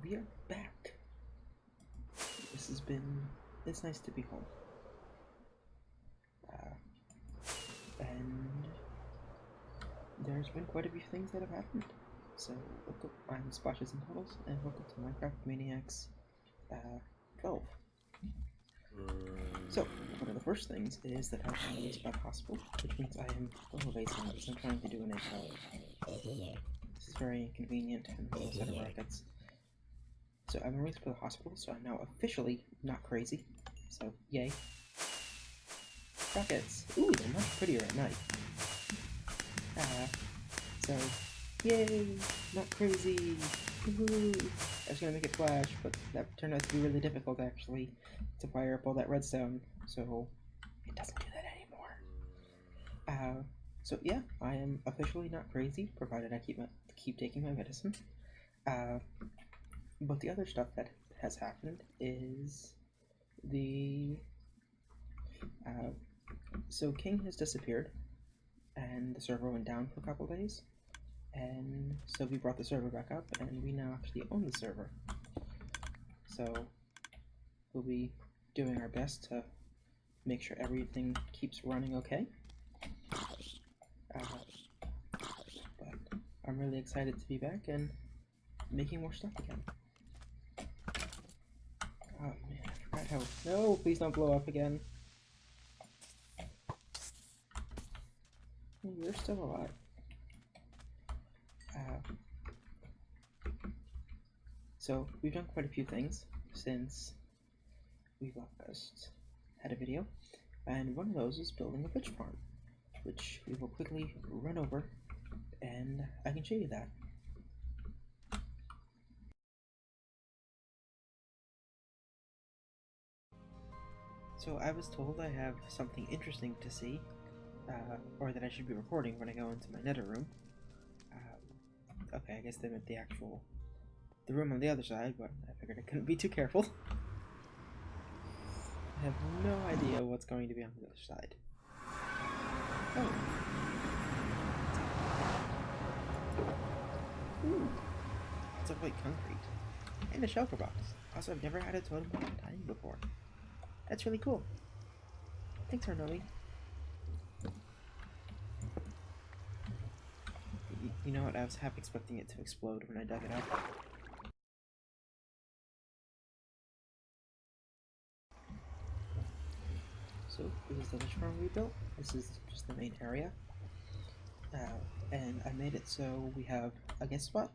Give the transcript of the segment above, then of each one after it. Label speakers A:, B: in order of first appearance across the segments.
A: we are back. It's nice to be home. And there's been quite a few things that have happened. So, I'm Splashes and Puddles, and welcome to Minecraft Maniacs 12. So, one of the first things is that I've been released by the hospital, which means I am full of AC because I'm trying to do an intro. This is very inconvenient and a set of rockets. So I'm released from the hospital, so I'm now officially not crazy. So, yay. Rockets! Ooh, they're much prettier at night. So, yay! Not crazy! Woohoo! I was gonna make it flash, but that turned out to be really difficult actually, to fire up all that redstone, so it doesn't do that anymore. So yeah, I am officially not crazy, provided I keep taking my medicine. But the other stuff that has happened is so King has disappeared, and the server went down for a couple days, and so we brought the server back up, and we now actually own the server. So we'll be doing our best to make sure everything keeps running okay. But I'm really excited to be back and making more stuff again. Oh man, I forgot how. No, please don't blow up again. You're still alive. So we've done quite a few things since we last had a video, and one of those is building a fish farm, which we will quickly run over, and I can show you that. So I was told I have something interesting to see, or that I should be recording when I go into my nether room. Okay, I guess they meant the room on the other side, but I figured I couldn't be too careful. I have no idea what's going to be on the other side. Oh. Ooh. It's a white concrete. And a shelter box. Also, I've never had a totem pole tiny before. That's really cool. Thanks, Arnoe. You know what? I was half expecting it to explode when I dug it up. So, this is the fish farm we built. This is just the main area. And I made it so we have a guest spot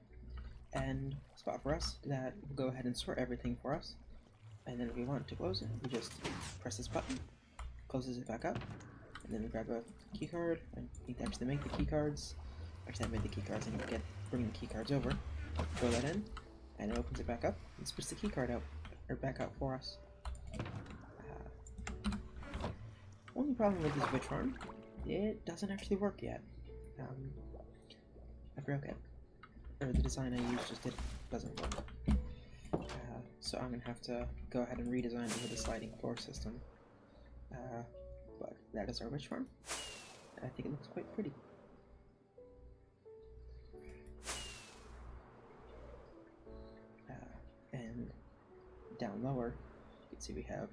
A: and a spot for us that will go ahead and sort everything for us. And then if we want to close it, we just press this button, closes it back up, and then we grab a key card. I need to actually make the key cards. Actually, I made the key cards. I need to bring the key cards over, throw that in, and it opens it back up and spits the key card out, or back out for us. Only problem with this witch farm, it doesn't actually work yet. I broke it, or the design I used just doesn't work. So I'm gonna have to go ahead and redesign it with a sliding floor system. But that is our witch farm. I think it looks quite pretty. And down lower, you can see we have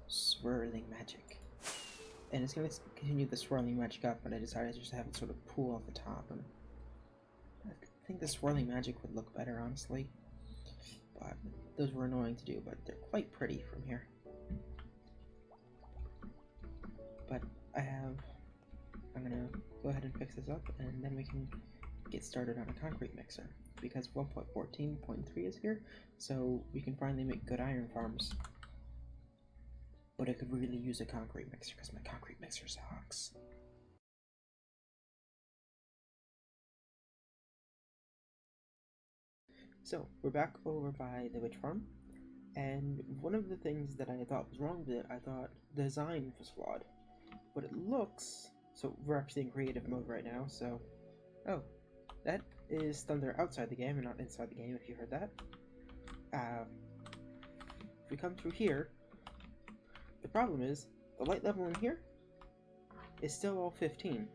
A: swirling magic. And it's going to continue the swirling magic up, but I decided just to have it sort of pool off the top. And I think the swirling magic would look better, honestly. But those were annoying to do, but they're quite pretty from here. But I'm going to go ahead and fix this up, and then we can get started on a concrete mixer. Because 1.14.3 is here, so we can finally make good iron farms. But I could really use a concrete mixer because my concrete mixer sucks. So, we're back over by the witch farm, and one of the things that I thought was wrong with it, I thought the design was flawed. But it looks... So, we're actually in creative mode right now, so... Oh, that is thunder outside the game and not inside the game, if you heard that. If we come through here, the problem is, the light level in here is still all 15.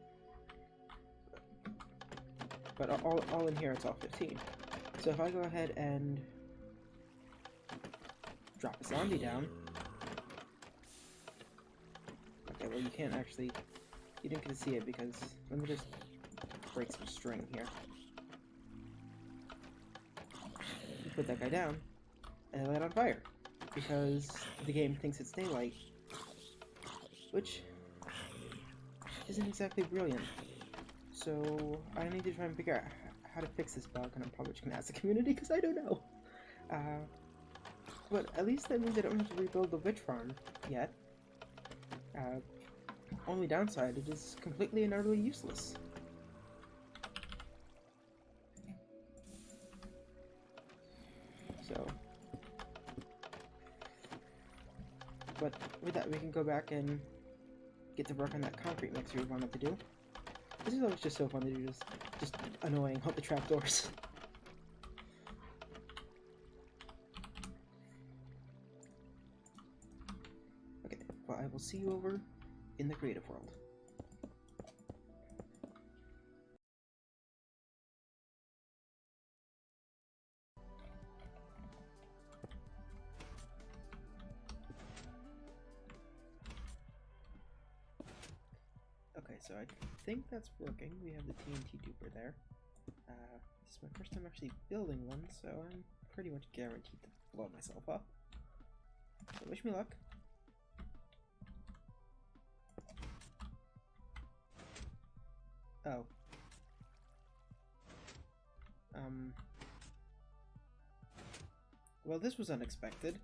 A: But all in here it's all 15. So if I go ahead and drop a zombie down. Okay, well you can't actually... You didn't get to see it because... Let me just break some string here. You put that guy down, and then light on fire. Because the game thinks it's daylight. Which isn't exactly brilliant. So I need to try and figure out how to fix this bug, and I'm probably just gonna ask the community because I don't know. But at least that means I don't have to rebuild the witch farm yet. Only downside, it is completely and utterly useless. So, but with that, we can go back and get to work on that concrete mixer we wanted to do. This is always just so fun to do, just annoying all the trapdoors. Okay, well, I will see you over in the creative world. Okay, so I think that's working. We have the TNT duper there. This is my first time actually building one, so I'm pretty much guaranteed to blow myself up. So wish me luck. Oh. Well, this was unexpected.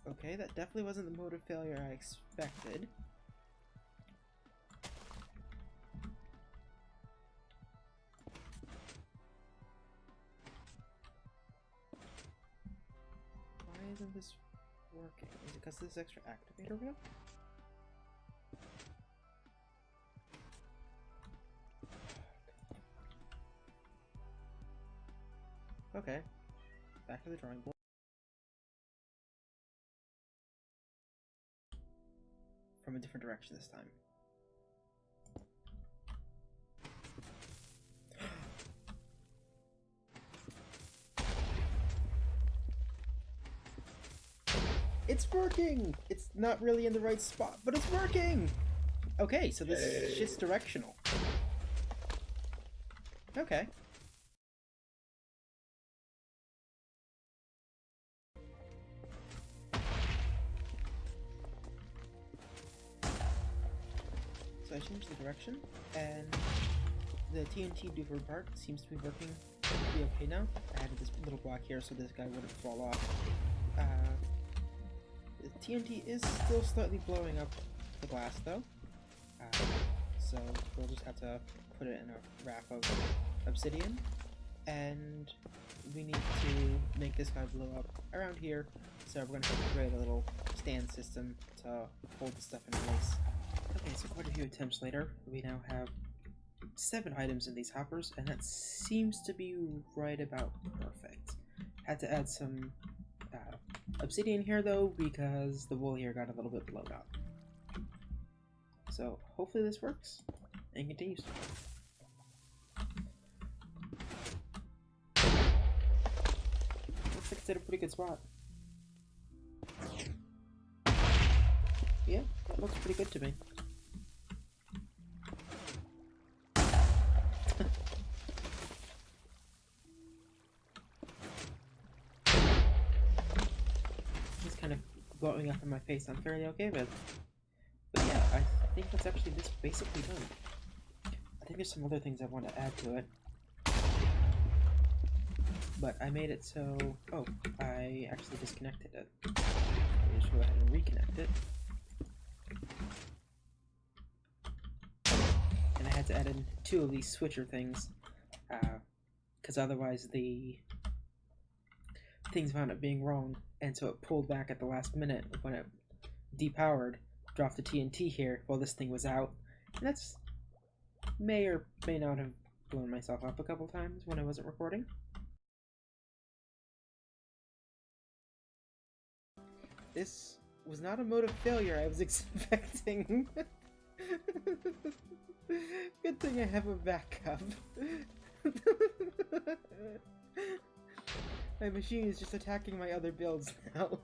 A: Okay, that definitely wasn't the mode of failure I expected. Why isn't this working? Is it because of this extra activator wheel? Okay, back to the drawing board. From a different direction this time. It's working! It's not really in the right spot, but it's working! Okay, so this shit's directional. Okay. So I changed the direction, and the TNT duper part seems to be working pretty okay now. I added this little block here so this guy wouldn't fall off. The TNT is still slightly blowing up the glass though, so we'll just have to put it in a raft of obsidian, and we need to make this guy blow up around here, so we're going to have to create a little stand system to hold the stuff in place. Okay, so quite a few attempts later, we now have 7 items in these hoppers, and that seems to be right about perfect. Had to add some obsidian here though, because the wool here got a little bit blown up. So hopefully this works and continues. Looks like it's at a pretty good spot. Yeah, that looks pretty good to me. Kind of blowing up in my face I'm fairly okay with. But yeah, I think that's actually this basically done. I think there's some other things I want to add to it. But I made it so... Oh, I actually disconnected it. Let me just go ahead and reconnect it. And I had to add in 2 of these switcher things, because otherwise the things wound up being wrong, and so it pulled back at the last minute when it depowered, dropped the TNT here while this thing was out, and that's may or may not have blown myself up a couple times when I wasn't recording. This was not a mode of failure I was expecting. Good thing I have a backup. My machine is just attacking my other builds now.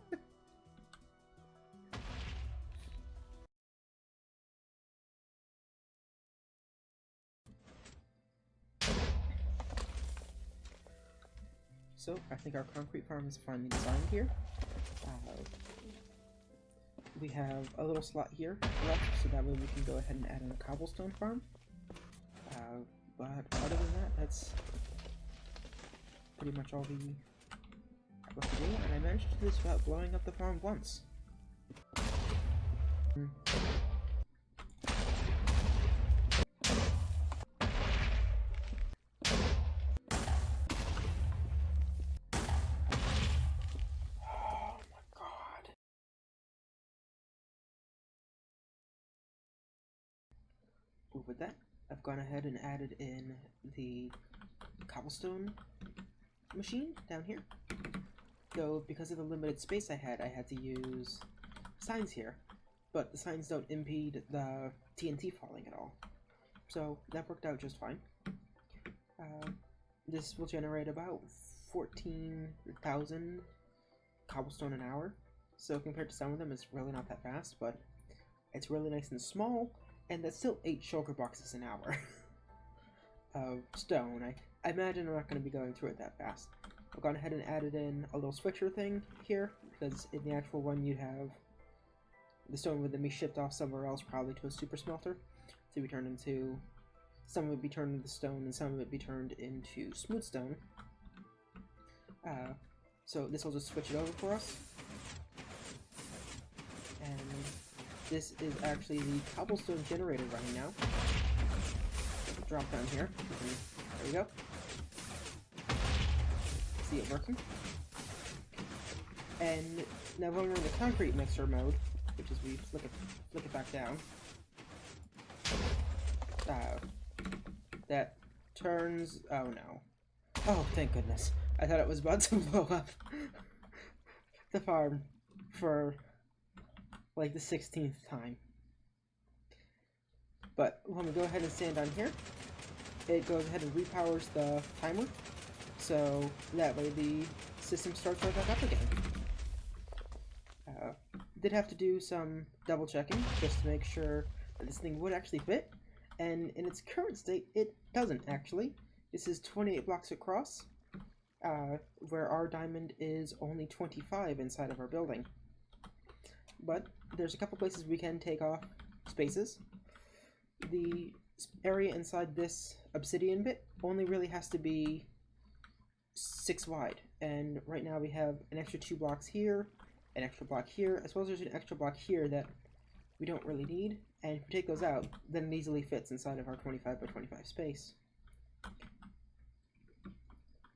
A: So, I think our concrete farm is finally designed here. We have a little slot here left, so that way we can go ahead and add in a cobblestone farm. But other than that, that's pretty much all we have left to do, and I managed to do this without blowing up the farm once. With that, I've gone ahead and added in the cobblestone machine down here. Though, because of the limited space I had to use signs here, but the signs don't impede the TNT falling at all. So that worked out just fine. This will generate about 14,000 cobblestone an hour. So compared to some of them, it's really not that fast, but it's really nice and small. And that's still 8 shulker boxes an hour of stone. I imagine I'm not going to be going through it that fast. I've gone ahead and added in a little switcher thing here, because in the actual one you have the stone would then be shipped off somewhere else, probably to a super smelter, to be turned into, some of it be turned into stone and some of it be turned into smooth stone. So this will just switch it over for us. And this is actually the cobblestone generator running now. Drop down here. There we go. See it working. And now when we're in the concrete mixer mode, which is we flick it back down, that turns. Oh no! Oh, thank goodness! I thought it was about to blow up the farm for like the 16th time. But when we go ahead and stand on here, it goes ahead and repowers the timer, so that way the system starts right back up again. Did have to do some double checking just to make sure that this thing would actually fit, and in its current state it doesn't actually. This is 28 blocks across, where our diamond is only 25 inside of our building. But there's a couple places we can take off spaces. The area inside this obsidian bit only really has to be 6 wide, and right now we have an extra 2 blocks here, an extra block here, as well as there's an extra block here that we don't really need, and if we take those out, then it easily fits inside of our 25 by 25 space.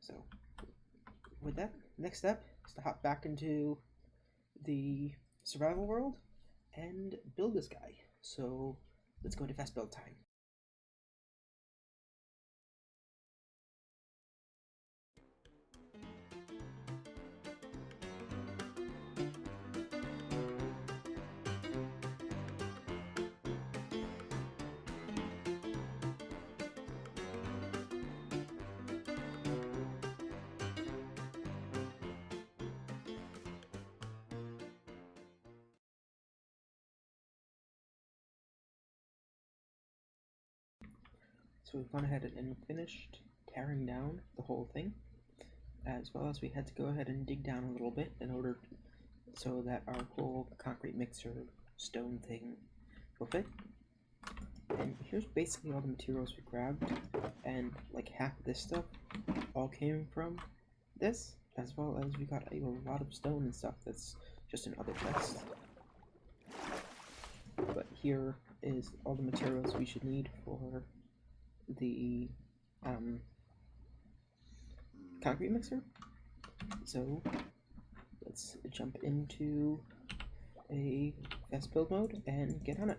A: So with that, next step is to hop back into the survival world and build this guy. So let's go into fast build time. So we've gone ahead and finished tearing down the whole thing, as well as we had to go ahead and dig down a little bit in order so that our whole concrete mixer stone thing will fit. And here's basically all the materials we grabbed, and like half of this stuff all came from this, as well as we got a lot of stone and stuff that's just in other chests. But here is all the materials we should need for the concrete mixer. So let's jump into a fast build mode and get on it.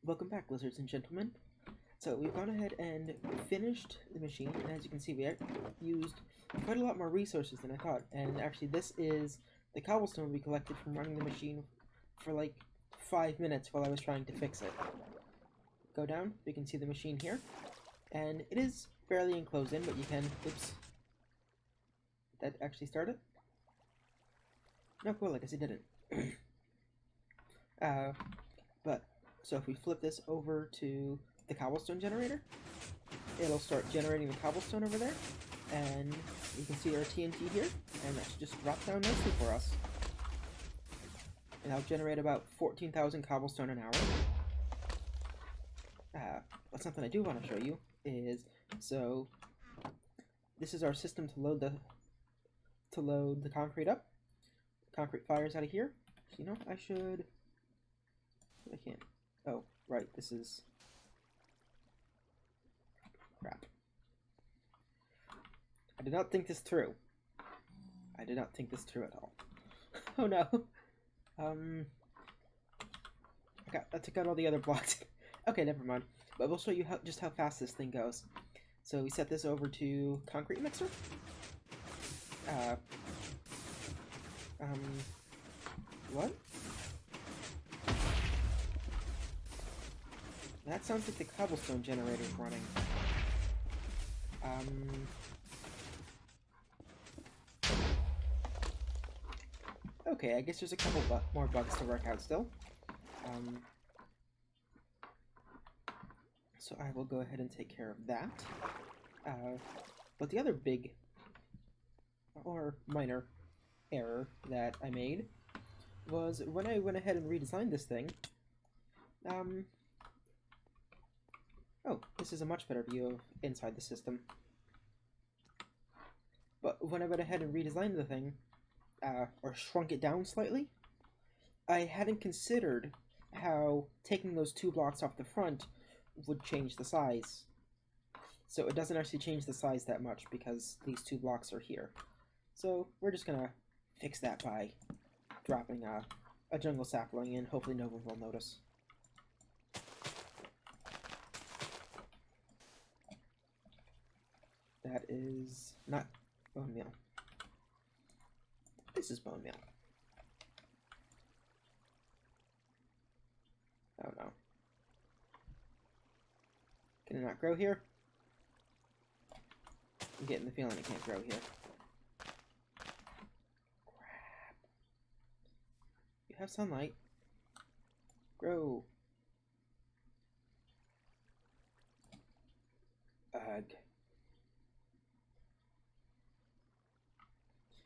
A: Welcome back, lizards and gentlemen. So we've gone ahead and finished the machine, and as you can see, we used quite a lot more resources than I thought. And actually, this is the cobblestone we collected from running the machine for like 5 minutes while I was trying to fix it. Go down, we can see the machine here, and it is fairly enclosed in, but you can, oops, that actually started? No, cool, I guess it didn't. But, so if we flip this over to the cobblestone generator, it'll start generating the cobblestone over there, and you can see our TNT here, and that should just drop down nicely for us. And that'll generate about 14,000 cobblestone an hour. But something I do want to show you is, so this is our system to load the concrete up. Concrete fires out of here. So, you know, I should. I can't. Oh, right. This is crap. I did not think this through. I did not think this through at all. Oh no. I took out all the other blocks. Okay, never mind. But we'll show you just how fast this thing goes. So we set this over to concrete mixer. What? That sounds like the cobblestone generator's running. Okay, I guess there's a couple more bugs to work out still. So I will go ahead and take care of that. But the other big, or minor, error that I made was when I went ahead and redesigned this thing. Oh, this is a much better view of inside the system. But when I went ahead and redesigned the thing, or shrunk it down slightly, I hadn't considered how taking those 2 blocks off the front would change the size. So it doesn't actually change the size that much because these 2 blocks are here. So we're just gonna fix that by dropping a jungle sapling, and hopefully no one will notice. That is not bone meal. This is bone meal. Oh no. Can it not grow here? I'm getting the feeling it can't grow here. Crap. You have sunlight. Grow. Ugh.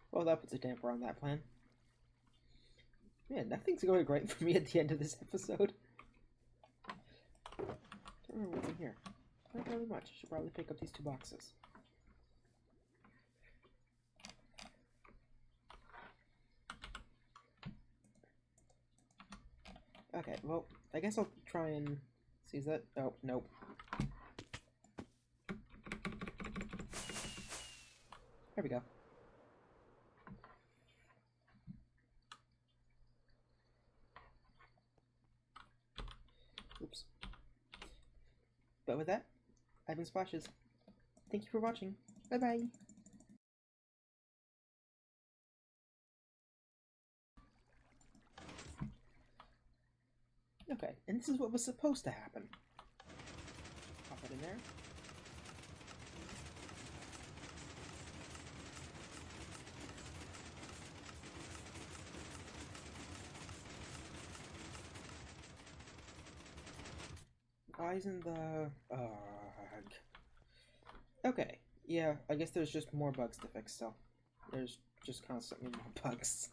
A: Well, that puts a damper on that plan. Man, nothing's going great for me at the end of this episode. Don't remember what's in here. Not really much. I should probably pick up these 2 boxes. Okay, well, I guess I'll try and seize that. Oh, nope. There we go. Oops. But with that, I've been Splashes. Thank you for watching. Bye-bye. Okay, and this is what was supposed to happen. Pop it in there. Why isn't the... Okay, yeah, I guess there's just more bugs to fix still. There's just constantly more bugs.